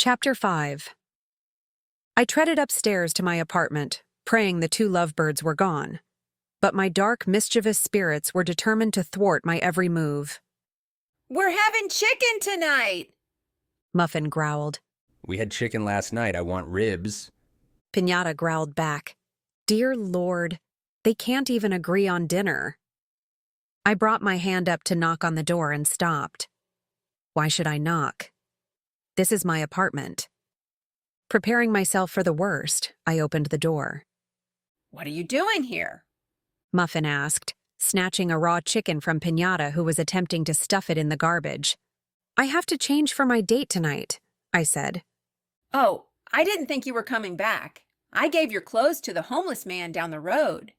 Chapter 5. I treaded upstairs to my apartment, praying the two lovebirds were gone. But my dark, mischievous spirits were determined to thwart my every move. "We're having chicken tonight!" Muffin growled. We had chicken last night. I want ribs. Pinata growled back. Dear Lord, they can't even agree on dinner. I brought my hand up to knock on the door and stopped. Why should I knock? This is my apartment. Preparing myself for the worst, I opened the door. "What are you doing here?" Muffin asked, snatching a raw chicken from Pinata who was attempting to stuff it in the garbage. I have to change for my date tonight, I said. "Oh, I didn't think you were coming back. I gave your clothes to the homeless man down the road."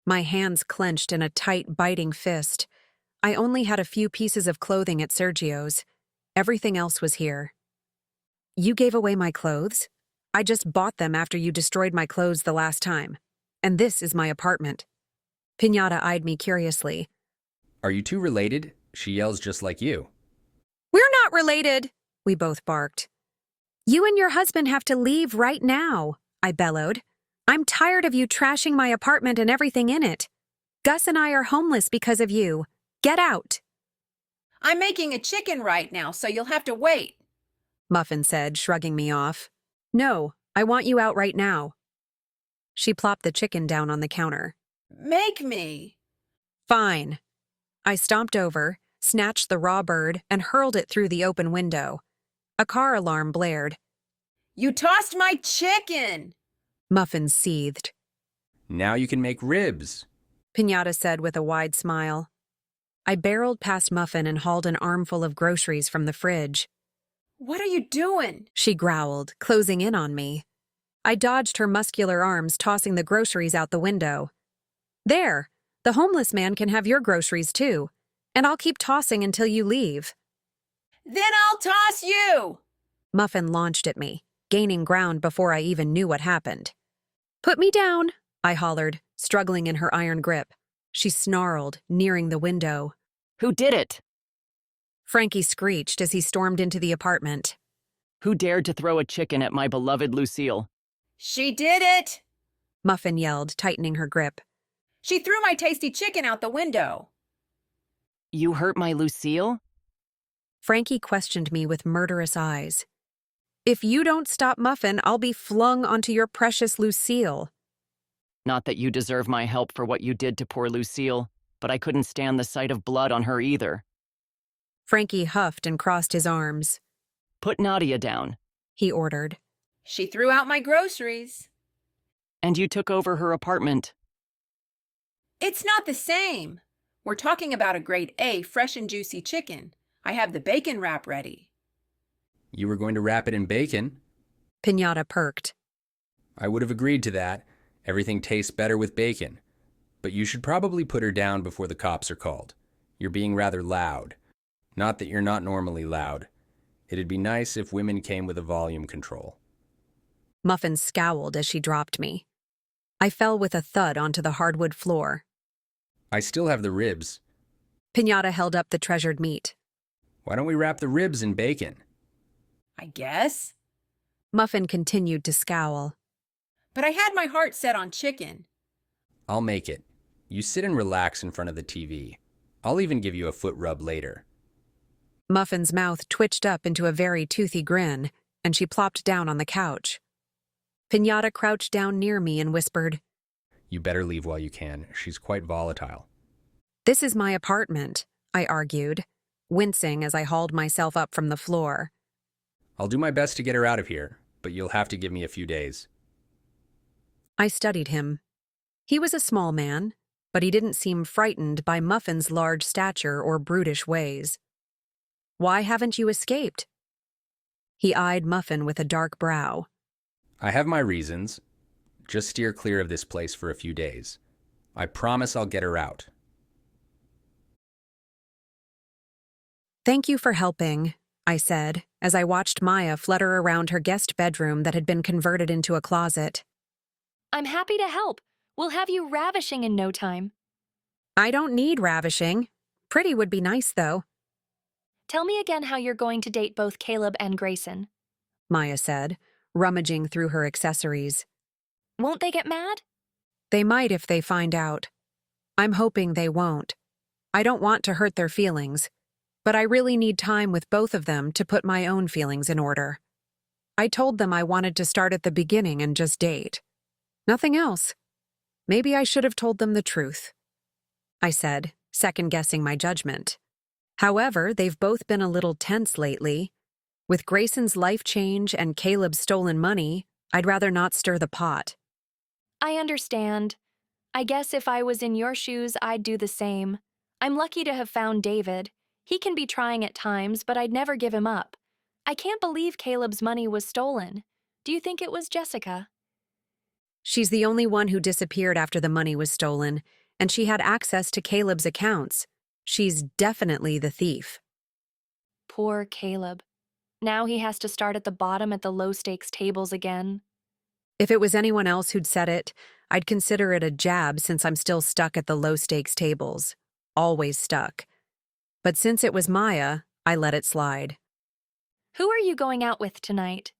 My hands clenched in a tight, biting fist. I only had a few pieces of clothing at Sergio's. Everything else was here. You gave away my clothes? I just bought them after you destroyed my clothes the last time. And this is my apartment. Pinata eyed me curiously. Are you two related? She yells just like you. We're not related, we both barked. You and your husband have to leave right now, I bellowed. I'm tired of you trashing my apartment and everything in it. Gus and I are homeless because of you. Get out. "I'm making a chicken right now, so you'll have to wait." Muffin said, shrugging me off. No, I want you out right now. She plopped the chicken down on the counter. "Make me." Fine. I stomped over, snatched the raw bird, and hurled it through the open window. A car alarm blared. "You tossed my chicken!" Muffin seethed. Now you can make ribs. Pinata said with a wide smile. I barreled past Muffin and hauled an armful of groceries from the fridge. "What are you doing?" She growled, closing in on me. I dodged her muscular arms, tossing the groceries out the window. There, the homeless man can have your groceries too, and I'll keep tossing until you leave. "Then I'll toss you!" Muffin launched at me, gaining ground before I even knew what happened. Put me down, I hollered, struggling in her iron grip. She snarled, nearing the window. Who did it? Frankie screeched as he stormed into the apartment. Who dared to throw a chicken at my beloved Lucille? "She did it!" Muffin yelled, tightening her grip. "She threw my tasty chicken out the window." You hurt my Lucille? Frankie questioned me with murderous eyes. If you don't stop Muffin, I'll be flung onto your precious Lucille. Not that you deserve my help for what you did to poor Lucille, but I couldn't stand the sight of blood on her either. Frankie huffed and crossed his arms. Put Nadia down. He ordered. "She threw out my groceries." And you took over her apartment. "It's not the same. We're talking about a grade A fresh and juicy chicken. I have the bacon wrap ready." You were going to wrap it in bacon. Pinata perked. I would have agreed to that. Everything tastes better with bacon. But you should probably put her down before the cops are called. You're being rather loud. Not that you're not normally loud. It'd be nice if women came with a volume control. Muffin scowled as she dropped me. I fell with a thud onto the hardwood floor. I still have the ribs. Pinata held up the treasured meat. Why don't we wrap the ribs in bacon? "I guess. Muffin continued to scowl. But I had my heart set on chicken." I'll make it. You sit and relax in front of the TV. I'll even give you a foot rub later. Muffin's mouth twitched up into a very toothy grin, and she plopped down on the couch. Pinata crouched down near me and whispered, You better leave while you can. She's quite volatile. This is my apartment, I argued, wincing as I hauled myself up from the floor. I'll do my best to get her out of here, but you'll have to give me a few days. I studied him. He was a small man, but he didn't seem frightened by Muffin's large stature or brutish ways. Why haven't you escaped? He eyed Muffin with a dark brow. I have my reasons. Just steer clear of this place for a few days. I promise I'll get her out. Thank you for helping, I said, as I watched Maya flutter around her guest bedroom that had been converted into a closet. I'm happy to help. We'll have you ravishing in no time. I don't need ravishing. Pretty would be nice, though. Tell me again how you're going to date both Caleb and Grayson. Maya said, rummaging through her accessories. Won't they get mad? They might if they find out. I'm hoping they won't. I don't want to hurt their feelings, but I really need time with both of them to put my own feelings in order. I told them I wanted to start at the beginning and just date. Nothing else. Maybe I should have told them the truth, I said, second-guessing my judgment. However, they've both been a little tense lately. With Grayson's life change and Caleb's stolen money, I'd rather not stir the pot. I understand. I guess if I was in your shoes, I'd do the same. I'm lucky to have found David. He can be trying at times, but I'd never give him up. I can't believe Caleb's money was stolen. Do you think it was Jessica? She's the only one who disappeared after the money was stolen, and she had access to Caleb's accounts. She's definitely the thief. Poor Caleb. Now he has to start at the bottom at the low-stakes tables again. If it was anyone else who'd said it, I'd consider it a jab since I'm still stuck at the low-stakes tables. Always stuck. But since it was Maya, I let it slide. Who are you going out with tonight?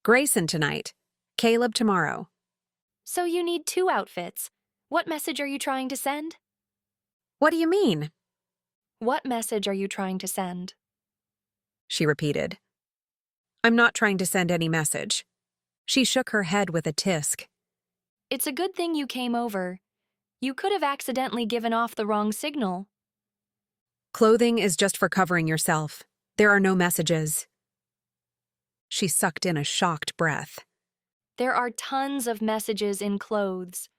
Grayson tonight. Caleb tomorrow. So you need 2 outfits. What message are you trying to send? What do you mean? What message are you trying to send? She repeated. I'm not trying to send any message. She shook her head with a tisk. It's a good thing you came over. You could have accidentally given off the wrong signal. Clothing is just for covering yourself. There are no messages. She sucked in a shocked breath. There are tons of messages in clothes.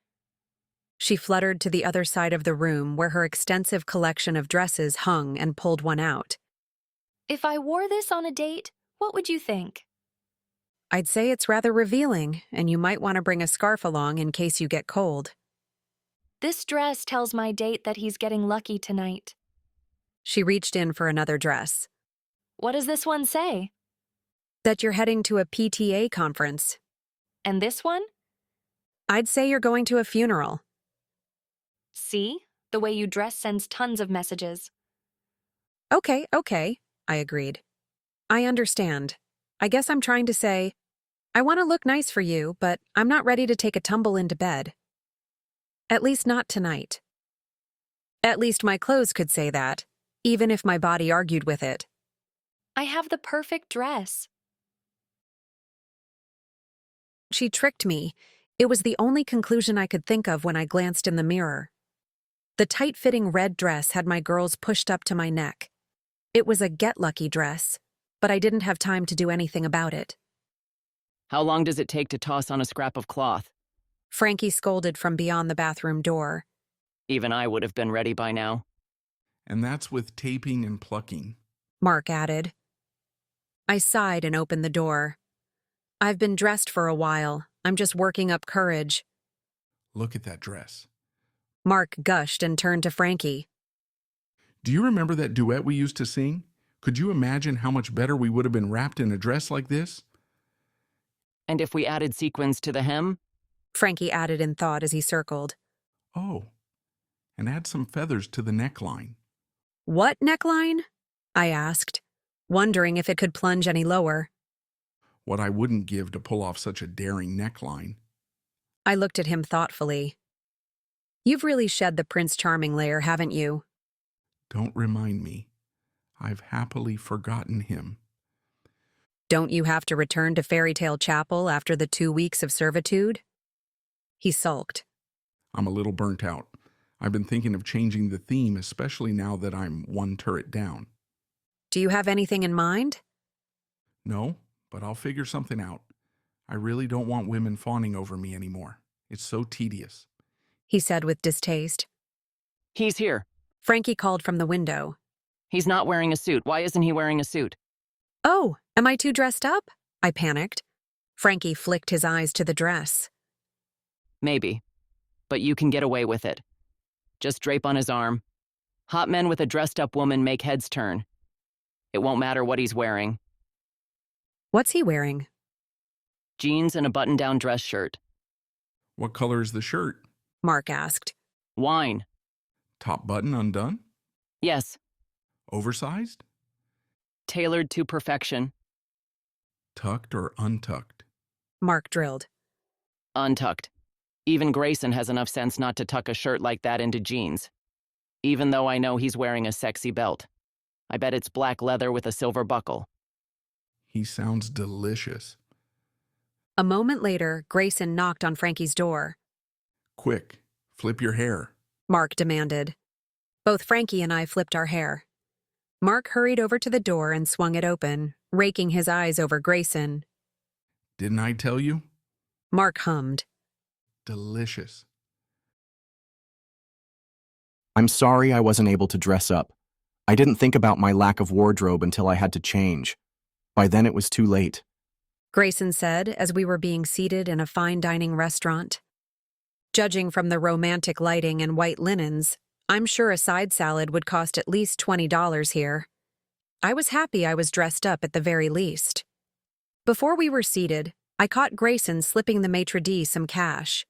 She fluttered to the other side of the room where her extensive collection of dresses hung and pulled one out. If I wore this on a date, what would you think? I'd say it's rather revealing, and you might want to bring a scarf along in case you get cold. This dress tells my date that he's getting lucky tonight. She reached in for another dress. What does this one say? That you're heading to a PTA conference. And this one? I'd say you're going to a funeral. See? The way you dress sends tons of messages. Okay, I agreed. I understand. I guess I'm trying to say, I want to look nice for you, but I'm not ready to take a tumble into bed. At least not tonight. At least my clothes could say that, even if my body argued with it. I have the perfect dress. She tricked me. It was the only conclusion I could think of when I glanced in the mirror. The tight-fitting red dress had my girls pushed up to my neck. It was a get-lucky dress, but I didn't have time to do anything about it. How long does it take to toss on a scrap of cloth? Frankie scolded from beyond the bathroom door. Even I would have been ready by now. And that's with taping and plucking. Mark added. I sighed and opened the door. I've been dressed for a while. I'm just working up courage. Look at that dress. Mark gushed and turned to Frankie. Do you remember that duet we used to sing? Could you imagine how much better we would have been wrapped in a dress like this? And if we added sequins to the hem? Frankie added in thought as he circled. Oh, and add some feathers to the neckline. What neckline? I asked, wondering if it could plunge any lower. What I wouldn't give to pull off such a daring neckline. I looked at him thoughtfully. You've really shed the Prince Charming layer, haven't you? Don't remind me. I've happily forgotten him. Don't you have to return to Fairy Tale Chapel after the 2 weeks of servitude? He sulked. I'm a little burnt out. I've been thinking of changing the theme, especially now that I'm 1 turret down. Do you have anything in mind? No, but I'll figure something out. I really don't want women fawning over me anymore. It's so tedious. He said with distaste. He's here. Frankie called from the window. He's not wearing a suit. Why isn't he wearing a suit? Oh, am I too dressed up? I panicked. Frankie flicked his eyes to the dress. Maybe. But you can get away with it. Just drape on his arm. Hot men with a dressed-up woman make heads turn. It won't matter what he's wearing. What's he wearing? Jeans and a button-down dress shirt. What color is the shirt? Mark asked. Wine. Top button undone? Yes. Oversized? Tailored to perfection. Tucked or untucked? Mark drilled. Untucked. Even Grayson has enough sense not to tuck a shirt like that into jeans. Even though I know he's wearing a sexy belt. I bet it's black leather with a silver buckle. He sounds delicious. A moment later, Grayson knocked on Frankie's door. Quick, flip your hair. Mark demanded. Both Frankie and I flipped our hair. Mark hurried over to the door and swung it open, raking his eyes over Grayson. Didn't I tell you? Mark hummed. Delicious. I'm sorry I wasn't able to dress up. I didn't think about my lack of wardrobe until I had to change. By then it was too late. Grayson said as we were being seated in a fine dining restaurant. Judging from the romantic lighting and white linens, I'm sure a side salad would cost at least $20 here. I was happy I was dressed up at the very least. Before we were seated, I caught Grayson slipping the maitre d' some cash.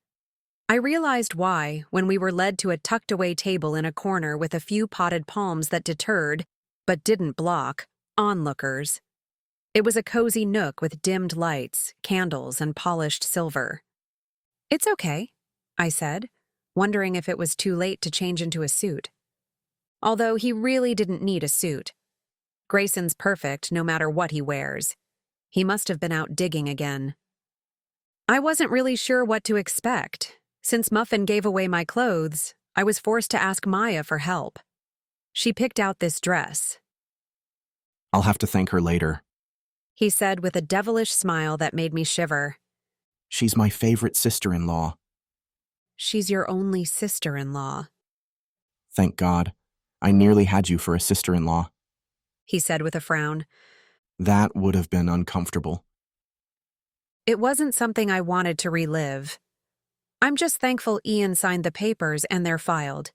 I realized why when we were led to a tucked-away table in a corner with a few potted palms that deterred, but didn't block, onlookers. It was a cozy nook with dimmed lights, candles, and polished silver. "It's okay," I said, wondering if it was too late to change into a suit. Although he really didn't need a suit. Grayson's perfect no matter what he wears. He must have been out digging again. I wasn't really sure what to expect. Since Muffin gave away my clothes, I was forced to ask Maya for help. She picked out this dress. I'll have to thank her later. He said with a devilish smile that made me shiver. She's my favorite sister-in-law. She's your only sister-in-law, Thank God. I nearly had you for a sister-in-law. he said with a frown. That would have been uncomfortable. It wasn't something I wanted to relive. I'm just thankful Ian signed the papers and they're filed.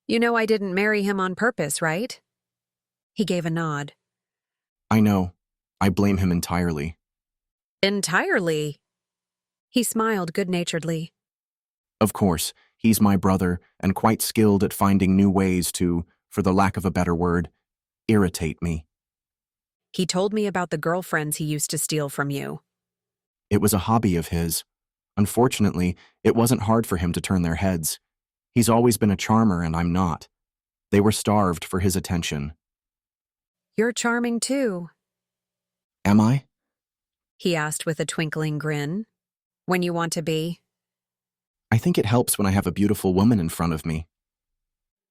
You know I didn't marry him on purpose, right? He gave a nod. I know. I blame him entirely. Entirely? He smiled good-naturedly. Of course, he's my brother and quite skilled at finding new ways to, for the lack of a better word, irritate me. He told me about the girlfriends he used to steal from you. It was a hobby of his. Unfortunately, it wasn't hard for him to turn their heads. He's always been a charmer and I'm not. They were starved for his attention. You're charming too, Am I? he asked with a twinkling grin. When you want to be. I think it helps when I have a beautiful woman in front of me.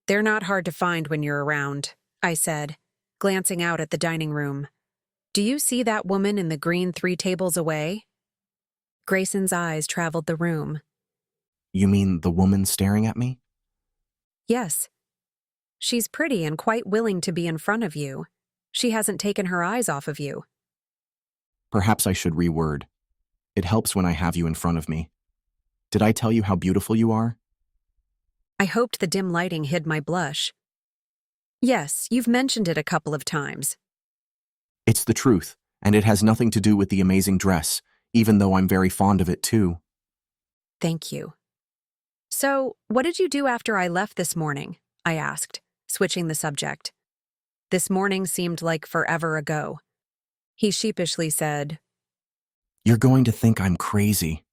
They're not hard to find when you're around, I said, glancing out at the dining room. Do you see that woman in the green 3 tables away? Grayson's eyes traveled the room. You mean the woman staring at me? Yes. She's pretty and quite willing to be in front of you. She hasn't taken her eyes off of you. Perhaps I should reword. It helps when I have you in front of me. Did I tell you how beautiful you are? I hoped the dim lighting hid my blush. Yes, you've mentioned it a couple of times. It's the truth, and it has nothing to do with the amazing dress, even though I'm very fond of it too. Thank you. So, what did you do after I left this morning? I asked, switching the subject. This morning seemed like forever ago. He sheepishly said, You're going to think I'm crazy.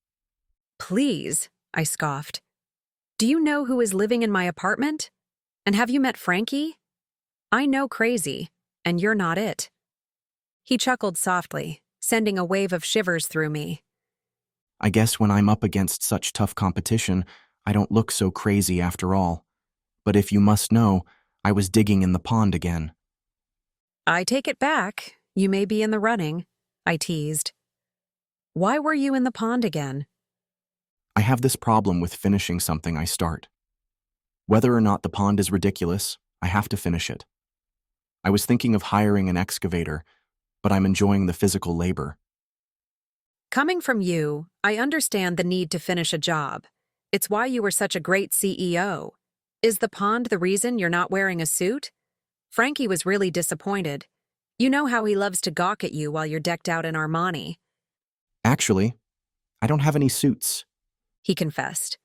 Please, I scoffed. Do you know who is living in my apartment? And have you met Frankie? I know crazy, and you're not it. He chuckled softly, sending a wave of shivers through me. I guess when I'm up against such tough competition, I don't look so crazy after all. But if you must know, I was digging in the pond again. I take it back. You may be in the running, I teased. Why were you in the pond again? I have this problem with finishing something I start. Whether or not the pond is ridiculous, I have to finish it. I was thinking of hiring an excavator, but I'm enjoying the physical labor. Coming from you, I understand the need to finish a job. It's why you were such a great CEO. Is the pond the reason you're not wearing a suit? Frankie was really disappointed. You know how he loves to gawk at you while you're decked out in Armani. Actually, I don't have any suits. He confessed.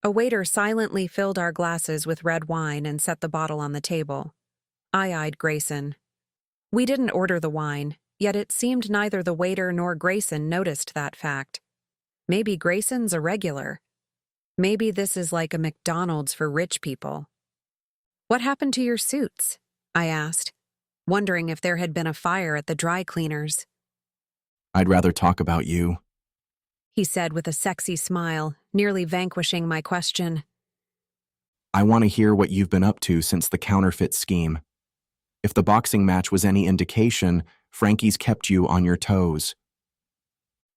A waiter silently filled our glasses with red wine and set the bottle on the table. I eyed Grayson. We didn't order the wine, yet it seemed neither the waiter nor Grayson noticed that fact. Maybe Grayson's a regular. Maybe this is like a McDonald's for rich people. What happened to your suits? I asked, wondering if there had been a fire at the dry cleaners. I'd rather talk about you. He said with a sexy smile, nearly vanquishing my question. I want to hear what you've been up to since the counterfeit scheme. If the boxing match was any indication, Frankie's kept you on your toes.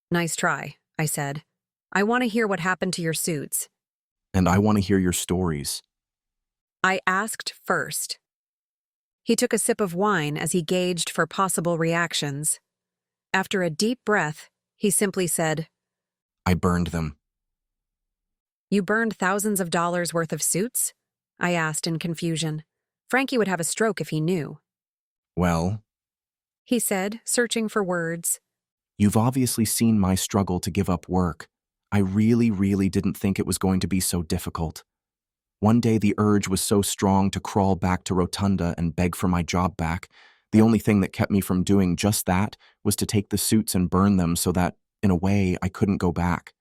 Nice try, I said. I want to hear what happened to your suits. And I want to hear your stories. I asked first. He took a sip of wine as he gauged for possible reactions. After a deep breath, he simply said, I burned them. You burned thousands of dollars worth of suits? I asked in confusion. Frankie would have a stroke if he knew. Well, He said, searching for words. you've obviously seen my struggle to give up work. I really didn't think it was going to be so difficult. One day the urge was so strong to crawl back to Rotunda and beg for my job back. The only thing that kept me from doing just that was to take the suits and burn them so that, in a way, I couldn't go back.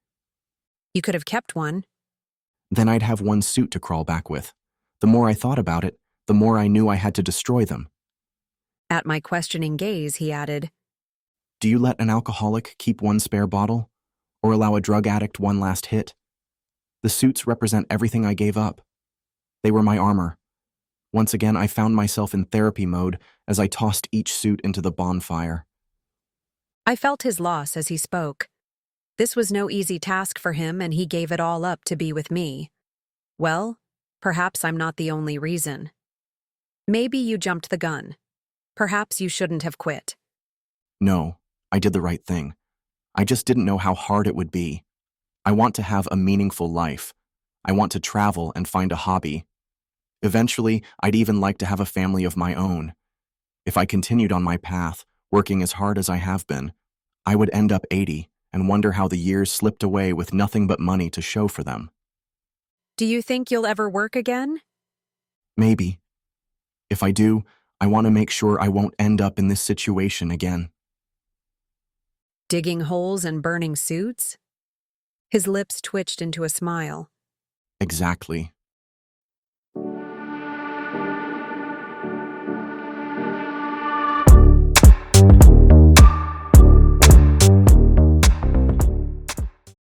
You could have kept one. Then I'd have one suit to crawl back with. The more I thought about it, the more I knew I had to destroy them. At my questioning gaze, he added, Do you let an alcoholic keep one spare bottle? Or allow a drug addict one last hit? The suits represent everything I gave up. They were my armor. Once again, I found myself in therapy mode as I tossed each suit into the bonfire. I felt his loss as he spoke. This was no easy task for him, and he gave it all up to be with me. Well, perhaps I'm not the only reason. Maybe you jumped the gun. Perhaps you shouldn't have quit. No, I did the right thing. I just didn't know how hard it would be. I want to have a meaningful life. I want to travel and find a hobby. Eventually, I'd even like to have a family of my own. If I continued on my path, working as hard as I have been, I would end up 80 and wonder how the years slipped away with nothing but money to show for them. Do you think you'll ever work again? Maybe. If I do, I want to make sure I won't end up in this situation again. Digging holes and burning suits? His lips twitched into a smile. Exactly.